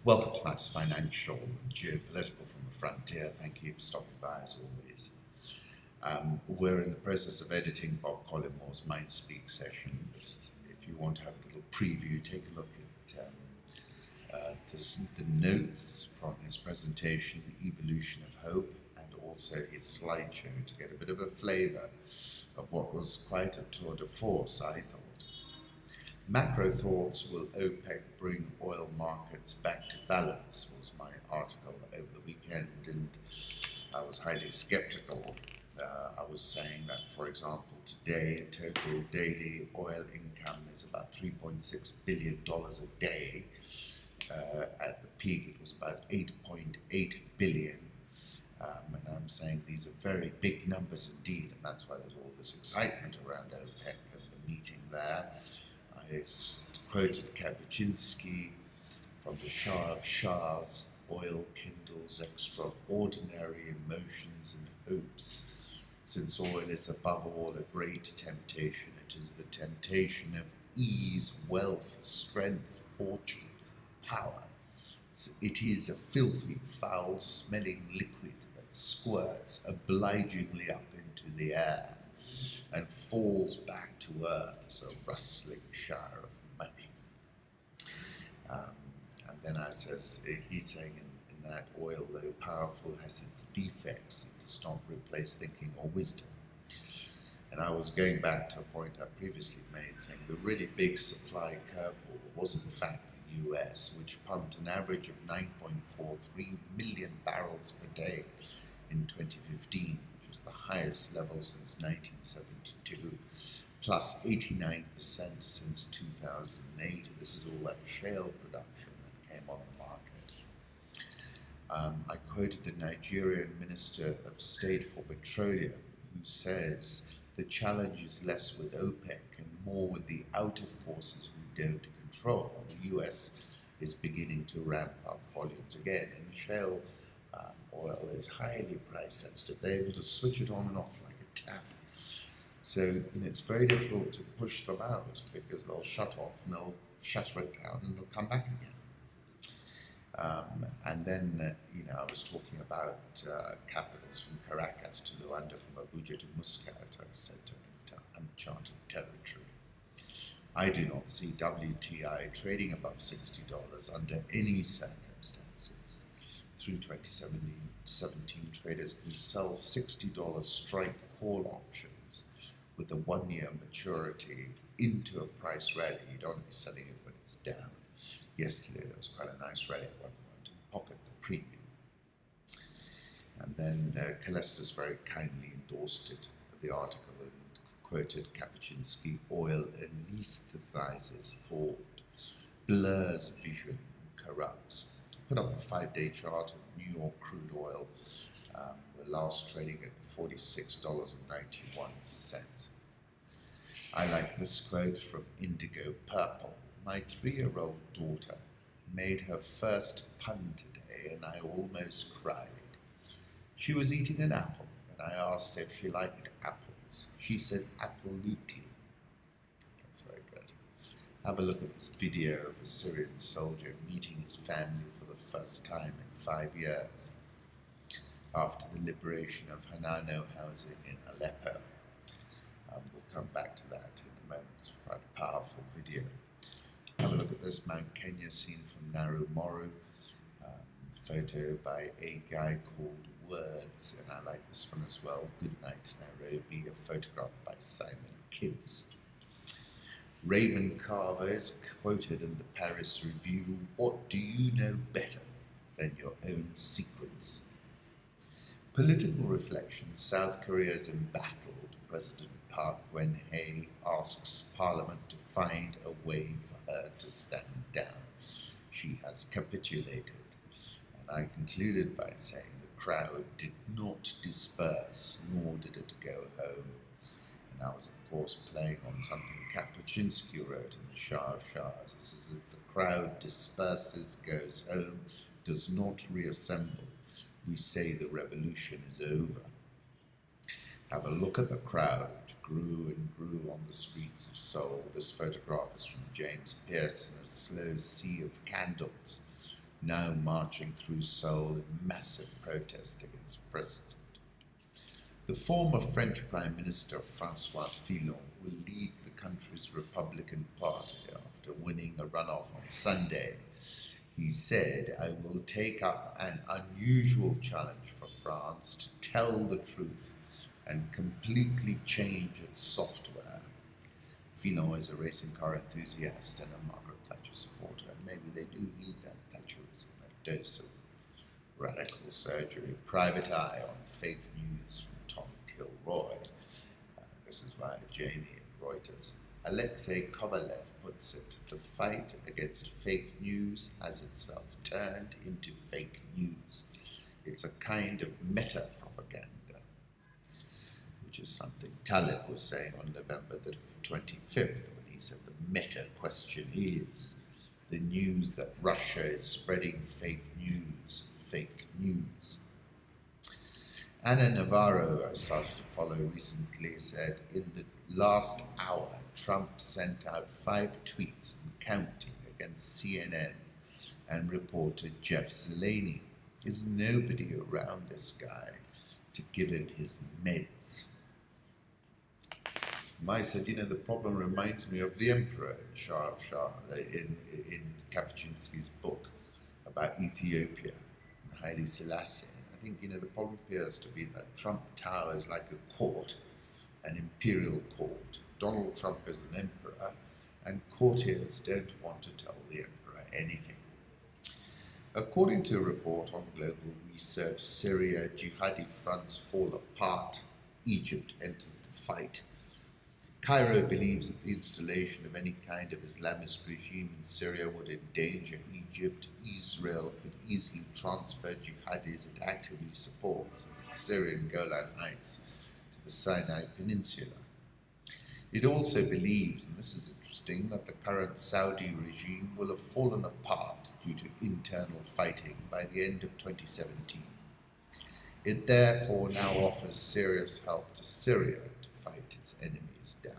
Welcome to Matt's Financial and Geopolitical from the Frontier. Thank you for stopping by as always. We're in the process of editing Bob Collimore's Mind Speak session, but if you want to have a little preview, take a look at the notes from his presentation, The Evolution of Hope, and also his slideshow to get a bit of a flavour of what was quite a tour de force, I thought. Macro thoughts, will OPEC bring oil markets back to balance, was my article over the weekend, and I was highly skeptical. I was saying that, for example, today total daily oil income is about $3.6 billion a day. At the peak it was about 8.8 billion. And I'm saying these are very big numbers indeed, and that's why there's all this excitement around OPEC and the meeting there. I quoted Kapuscinski from the Shah of Shahs: oil kindles extraordinary emotions and hopes. Since oil is above all a great temptation, it is the temptation of ease, wealth, strength, fortune, power. It is a filthy, foul-smelling liquid that squirts obligingly up into the air and falls back to earth as a rustling shower of money. And then he's saying in that oil, though powerful, has its defects. It does not replace thinking or wisdom. And I was going back to a point I previously made, saying the really big supply curveball was in fact the US, which pumped an average of 9.43 million barrels per day in 2015, which was the highest level since 1972, plus 89% since 2008. This is all that shale production that came on the market. I quoted the Nigerian Minister of State for Petroleum, who says the challenge is less with OPEC and more with the outer forces we don't control. The US is beginning to ramp up volumes again, and shale oil is highly price sensitive. They're able to switch it on and off like a tap. So it's very difficult to push them out because they'll shut off and they'll shutter it down and they'll come back again. And then, I was talking about capitals from Caracas to Luanda, from Abuja to Muscat. I said to enter uncharted territory. I do not see WTI trading above $60 under any circumstances. Through 2017, traders can sell $60 strike call options with a 1-year maturity into a price rally. You don't want to be selling it when it's down. Yesterday there was quite a nice rally at one point, and pocket the premium. And then Calestis very kindly endorsed it, the article, and quoted Kapuscinski: oil anesthetizes thought, blurs vision, corrupts. Put up a 5-day chart of New York crude oil. We're last trading at $46.91. I like this quote from Indigo Purple. My 3-year-old daughter made her first pun today and I almost cried. She was eating an apple and I asked if she liked apples. She said apple-lutely. That's very good. Have a look at this video of a Syrian soldier meeting his family for the first time in 5 years after the liberation of Hanano housing in Aleppo. We'll come back to that in a moment. It's quite a powerful video. Have a look at this Mount Kenya scene from Naru Moru, photo by a guy called Words, and I like this one as well. Good Night Nairobi, a photograph by Simon Gibbs. Raymond Carver is quoted in the Paris Review: what do you know better than your own secrets? Political reflection: South Korea's embattled President Park Geun-hye asks Parliament to find a way for her to stand down. She has capitulated. And I concluded by saying the crowd did not disperse, nor did it go home. And I was, of course, playing on something Kapuscinski wrote in the Shah of Shahs. It's as if the crowd disperses, goes home, does not reassemble. We say the revolution is over. Have a look at the crowd, which grew and grew on the streets of Seoul. This photograph is from James Pearce in a slow sea of candles. now marching through Seoul in massive protest against the president. The former French Prime Minister François Fillon will lead the country's Republican Party after winning a runoff on Sunday. He said, "I will take up an unusual challenge for France to tell the truth and completely change its software." Fillon is a racing car enthusiast and a Margaret Thatcher supporter, and maybe they do need that Thatcherism, that dose of radical surgery. Private eye on fake news from Tom Kilroy. This is via Jamie at Reuters. Alexei Kovalev puts it, the fight against fake news has itself turned into fake news. It's a kind of meta-propaganda, which is something Taleb was saying on November the 25th when he said the meta question is the news that Russia is spreading fake news, fake news. Anna Navarro, I started to follow recently, said, in the last hour, Trump sent out 5 tweets and counting against CNN and reporter Jeff Zeleny. Is nobody around this guy to give him his meds? Mai said, the problem reminds me of the Emperor Shah in Kapuscinski's book about Ethiopia and Haile Selassie. I think, the problem appears to be that Trump Tower is like a court, an imperial court. Donald Trump is an emperor, and courtiers don't want to tell the emperor anything. According to a report on Global Research, Syria jihadi fronts fall apart. Egypt enters the fight. Cairo believes that the installation of any kind of Islamist regime in Syria would endanger Egypt. Israel could easily transfer jihadis it actively supports in the Syrian Golan Heights to the Sinai Peninsula. It also believes, and this is interesting, that the current Saudi regime will have fallen apart due to internal fighting by the end of 2017. It therefore now offers serious help to Syria to fight its enemies down.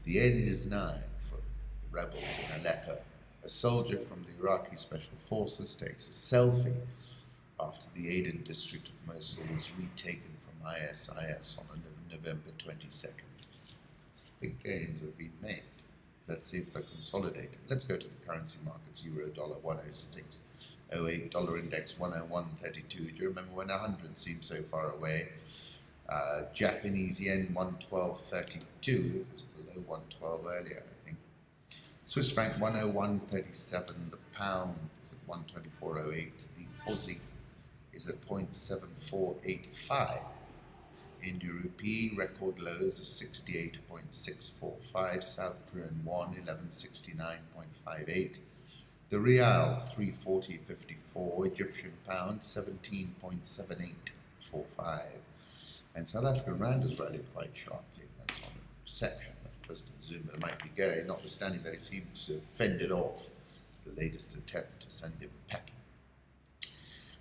The end is nigh for the rebels in Aleppo. A soldier from the Iraqi Special Forces takes a selfie after the Aden district of Mosul was retaken from ISIS on November 22nd. Big gains have been made. Let's see if they're consolidated. Let's go to the currency markets. Euro dollar 106.08, dollar index 101.32. Do you remember when 100 seemed so far away? Japanese yen 112.32. It was below 112 earlier, I think. Swiss franc 101.37. The pound is at 124.08. The Aussie is at 0.7485. India rupee record lows of 68.645. South Korean won 1169.58. The rial 340.54. Egyptian pound 17.7845. And South African rand has rallied quite sharply. That's on the perception that President Zuma might be going, notwithstanding that he seems to have fended off the latest attempt to send him packing.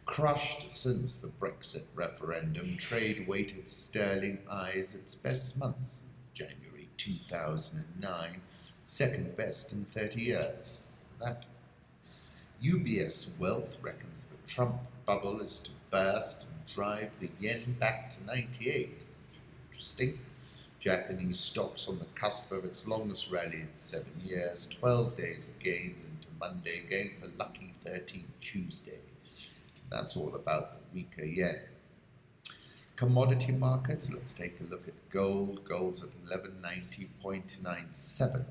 Crushed since the Brexit referendum, trade-weighted sterling eyes its best months in January 2009, second best in 30 years. That UBS Wealth reckons the Trump bubble is to burst and drive the yen back to 98, which is interesting. Japanese stocks on the cusp of its longest rally in 7 years, 12 days of gains into Monday, going for lucky 13 Tuesday. That's all about the weaker yen. Commodity markets, let's take a look at gold. Gold's at 1190.97.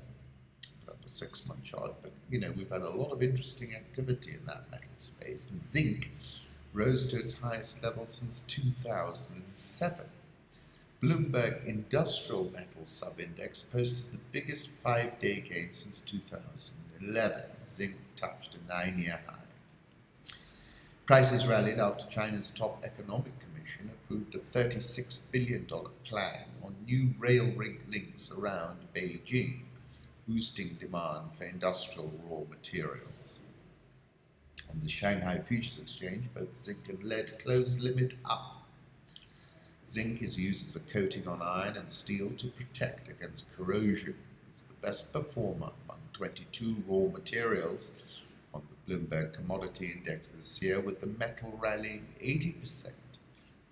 Up a 6-month chart, but we've had a lot of interesting activity in that metal space. Zinc rose to its highest level since 2007. Bloomberg Industrial Metal Subindex posted the biggest 5-day gain since 2011. Zinc touched a 9-year high. Prices rallied after China's top economic commission approved a $36 billion plan on new rail links around Beijing, boosting demand for industrial raw materials. On the Shanghai Futures Exchange, both zinc and lead closed limit up. Zinc is used as a coating on iron and steel to protect against corrosion. It's the best performer among 22 raw materials on the Bloomberg Commodity Index this year, with the metal rallying 80%,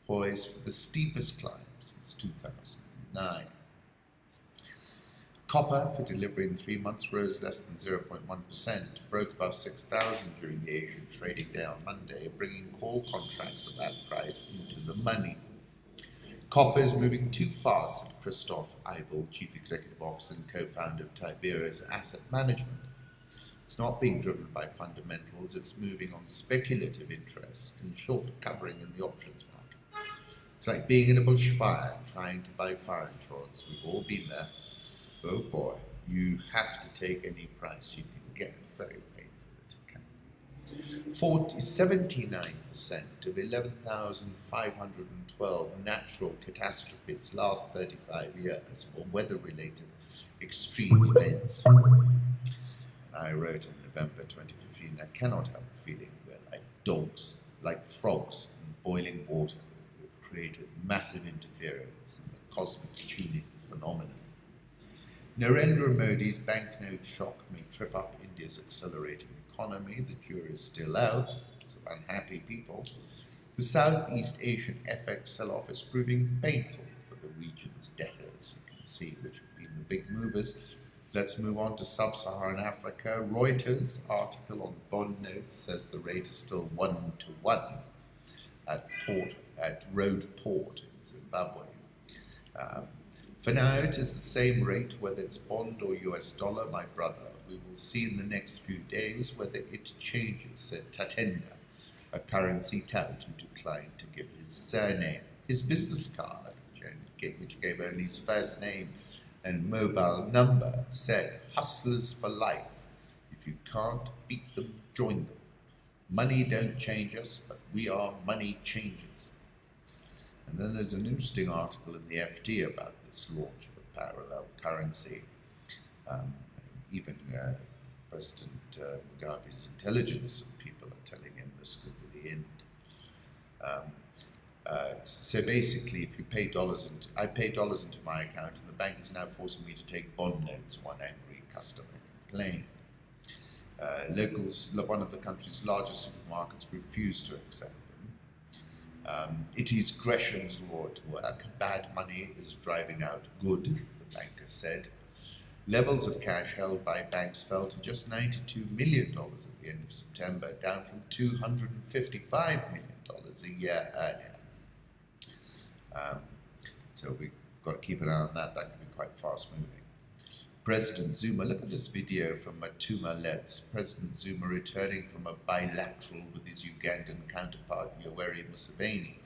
poised for the steepest climb since 2009. Copper for delivery in 3 months rose less than 0.1%, broke above 6,000 during the Asian trading day on Monday, bringing call contracts at that price into the money. Copper is moving too fast, said Christoph Eibel, Chief Executive Officer and co-founder of Tiberius Asset Management. It's not being driven by fundamentals, it's moving on speculative interest and short covering in the options market. It's like being in a bushfire trying to buy fire insurance. We've all been there. Oh boy, you have to take any price you can get. Very painful. 79% of 11,512 natural catastrophes last 35 years were weather-related extreme events. I wrote in November 2015, I cannot help feeling we're like dogs, like frogs in boiling water. We've created massive interference in the cosmic tuning phenomenon. Narendra Modi's banknote shock may trip up India's accelerating economy. The jury is still out. It's unhappy people. The Southeast Asian FX sell-off is proving painful for the region's debtors. You can see which have been the big movers. Let's move on to Sub-Saharan Africa. Reuters article on bond notes says the rate is still 1-to-1 at Road Port in Zimbabwe. For now, it is the same rate, whether it's bond or US dollar, my brother. We will see in the next few days whether it changes, said Tatenda, a currency tout who declined to give his surname. His business card, which gave only his first name and mobile number, said, "Hustlers for life. If you can't beat them, join them. Money don't change us, but we are money changers." And then there's an interesting article in the FT about this launch of a parallel currency. Even President Mugabe's intelligence people are telling him this could be the end. So basically, if you pay dollars I pay dollars into my account, and the bank is now forcing me to take bond notes, one angry customer complained. Locals, one of the country's largest supermarkets, refused to accept them. It is Gresham's law at work. Bad money is driving out good, the banker said. Levels of cash held by banks fell to just $92 million at the end of September, down from $255 million a year earlier. So we've got to keep an eye on that. That can be quite fast moving. President Zuma, look at this video from Matuma Let's. President Zuma returning from a bilateral with his Ugandan counterpart, Yoweri Museveni,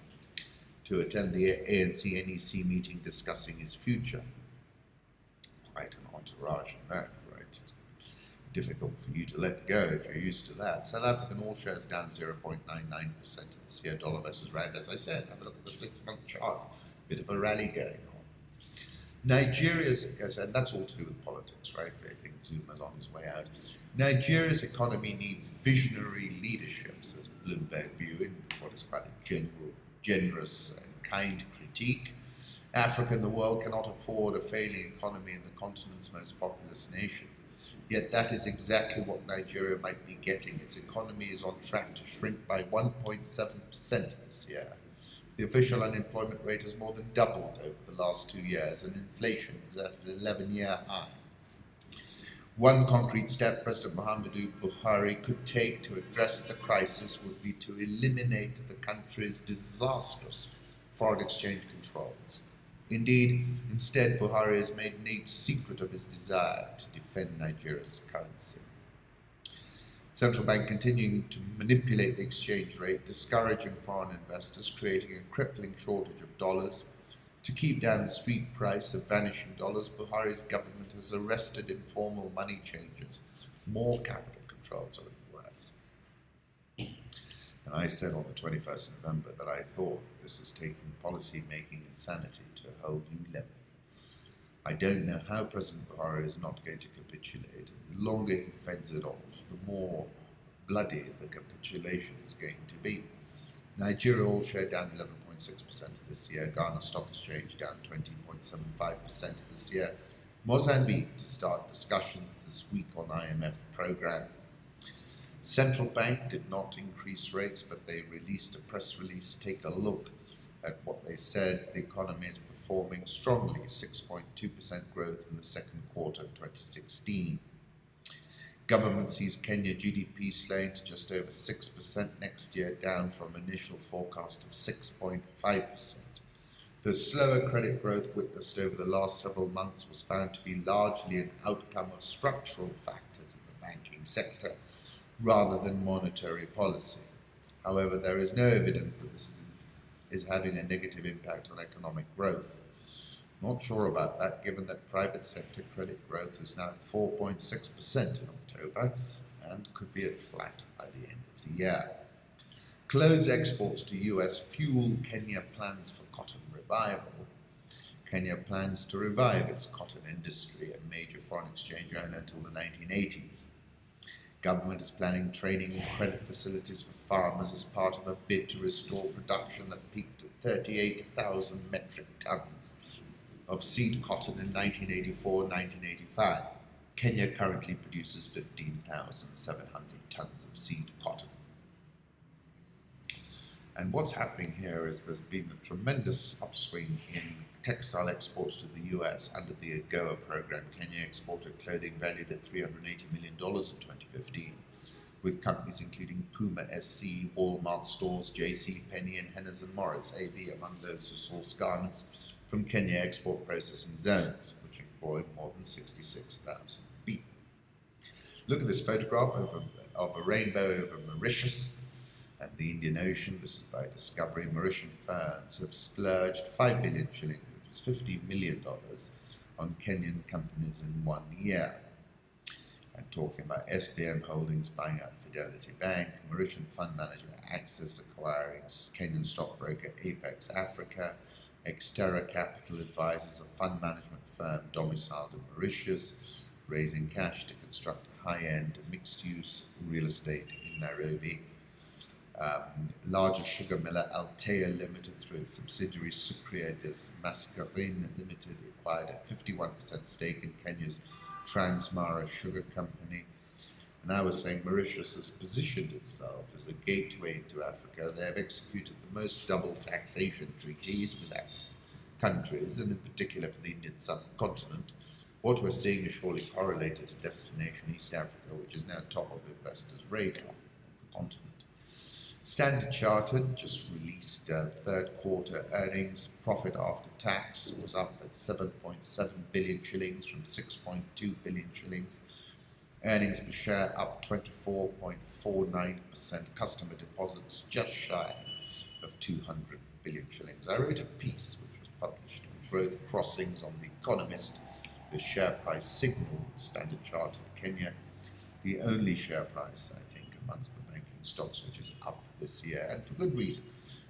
to attend the ANC NEC meeting discussing his future. Quite an entourage on that, right? It's difficult for you to let go if you're used to that. South African all shares down 0.99% this year, dollar versus rand, as I said. Have a look at the 6-month chart. Bit of a rally going on. Nigeria's, and that's all to do with politics, right? They think Zuma's on his way out. Nigeria's economy needs visionary leadership, says Bloomberg View, in what is quite a generous and kind critique. Africa and the world cannot afford a failing economy in the continent's most populous nation. Yet that is exactly what Nigeria might be getting. Its economy is on track to shrink by 1.7% this year. The official unemployment rate has more than doubled over the last 2 years, and inflation is at an 11-year high. One concrete step President Muhammadu Buhari could take to address the crisis would be to eliminate the country's disastrous foreign exchange controls. Indeed, instead, Buhari has made a secret of his desire to defend Nigeria's currency. Central bank continuing to manipulate the exchange rate, discouraging foreign investors, creating a crippling shortage of dollars. To keep down the street price of vanishing dollars, Buhari's government has arrested informal money changers. More capital controls are in the works. And I said on the 21st of November that I thought this is taking policy-making insanity to a whole new level. I don't know how President Buhari is not going to capitulate. The longer he fends it off, the more bloody the capitulation is going to be. Nigeria all share down 11.6% this year. Ghana Stock Exchange down 20.75% this year. Mozambique to start discussions this week on IMF program. Central bank did not increase rates, but they released a press release. Take a look at what they said. The economy is performing strongly, 6.2% growth in the second quarter of 2016. Government sees Kenya GDP slowing to just over 6% next year, down from initial forecast of 6.5%. The slower credit growth witnessed over the last several months was found to be largely an outcome of structural factors in the banking sector rather than monetary policy. However, there is no evidence that this is having a negative impact on economic growth. Not sure about that, given that private sector credit growth is now at 4.6% in October and could be at flat by the end of the year. Clothes exports to US fuel Kenya plans for cotton revival. Kenya plans to revive its cotton industry, a major foreign exchange earner until the 1980s. Government is planning training and credit facilities for farmers as part of a bid to restore production that peaked at 38,000 metric tons of seed cotton in 1984-1985. Kenya currently produces 15,700 tons of seed cotton. And what's happening here is there's been a tremendous upswing in textile exports to the US under the AGOA program. Kenya exported clothing valued at $380 million in 2015, with companies including Puma SC, Walmart stores, JC Penney, and Hennes & Morris AB among those who source garments from Kenya export processing zones, which employ more than 66,000 people. Look at this photograph of a rainbow over Mauritius and the Indian Ocean. This is by Discovery. Mauritian firms have splurged 5 billion shillings, which is $50 million, on Kenyan companies in 1 year. And talking about SBM Holdings buying out Fidelity Bank, Mauritian fund manager Axis acquiring Kenyan stockbroker Apex Africa, Xterra Capital advises a fund management firm domiciled in Mauritius, raising cash to construct high-end mixed-use real estate in Nairobi. Larger sugar miller Altea Limited, through its subsidiary Sucria des Mascarenes Limited, acquired a 51% stake in Kenya's Transmara Sugar Company. And I was saying Mauritius has positioned itself as a gateway into Africa. They have executed the most double taxation treaties with African countries, and in particular for the Indian subcontinent. What we're seeing is surely correlated to destination East Africa, which is now top of investors' radar on the continent. Standard Chartered just released third quarter earnings. Profit after tax was up at 7.7 billion shillings from 6.2 billion shillings. Earnings per share up 24.49%. Customer deposits just shy of 200 billion shillings. I wrote a piece which was published on growth crossings on The Economist. The share price signaled Standard Chartered Kenya, the only share price, I think, amongst the banking stocks which is up this year, and for good reason.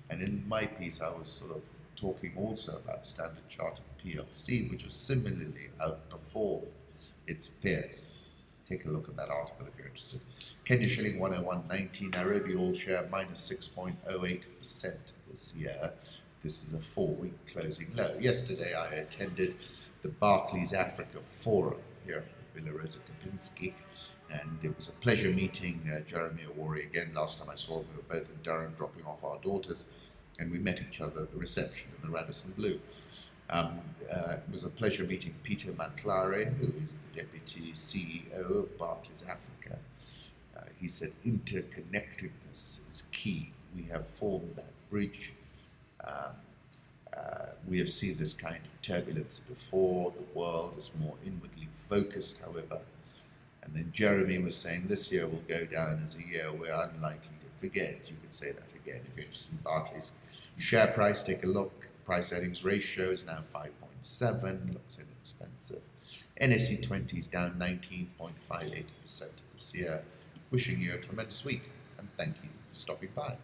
And in my piece I was sort of talking also about Standard Chartered PLC, which has similarly outperformed its peers. Take a look at that article if you're interested. Kenya shilling 101.90, Nairobi all share minus 6.08% this year. This is a 4-week closing low. Yesterday I attended the Barclays Africa Forum here at the Villa Rosa Kempinski, and it was a pleasure meeting Jeremy Awori again. Last time I saw him, we were both in Durham dropping off our daughters, and we met each other at the reception in the Radisson Blu. It was a pleasure meeting Peter Matlare, who is the Deputy CEO of Barclays Africa. He said interconnectedness is key. We have formed that bridge. We have seen this kind of turbulence before. The world is more inwardly focused, however. And then Jeremy was saying this year will go down as a year we're unlikely to forget. You could say that again if you're interested in Barclays. Share price, take a look. Price earnings ratio is now 5.7, looks inexpensive. NSE 20 is down 19.58% this year. Wishing you a tremendous week, and thank you for stopping by.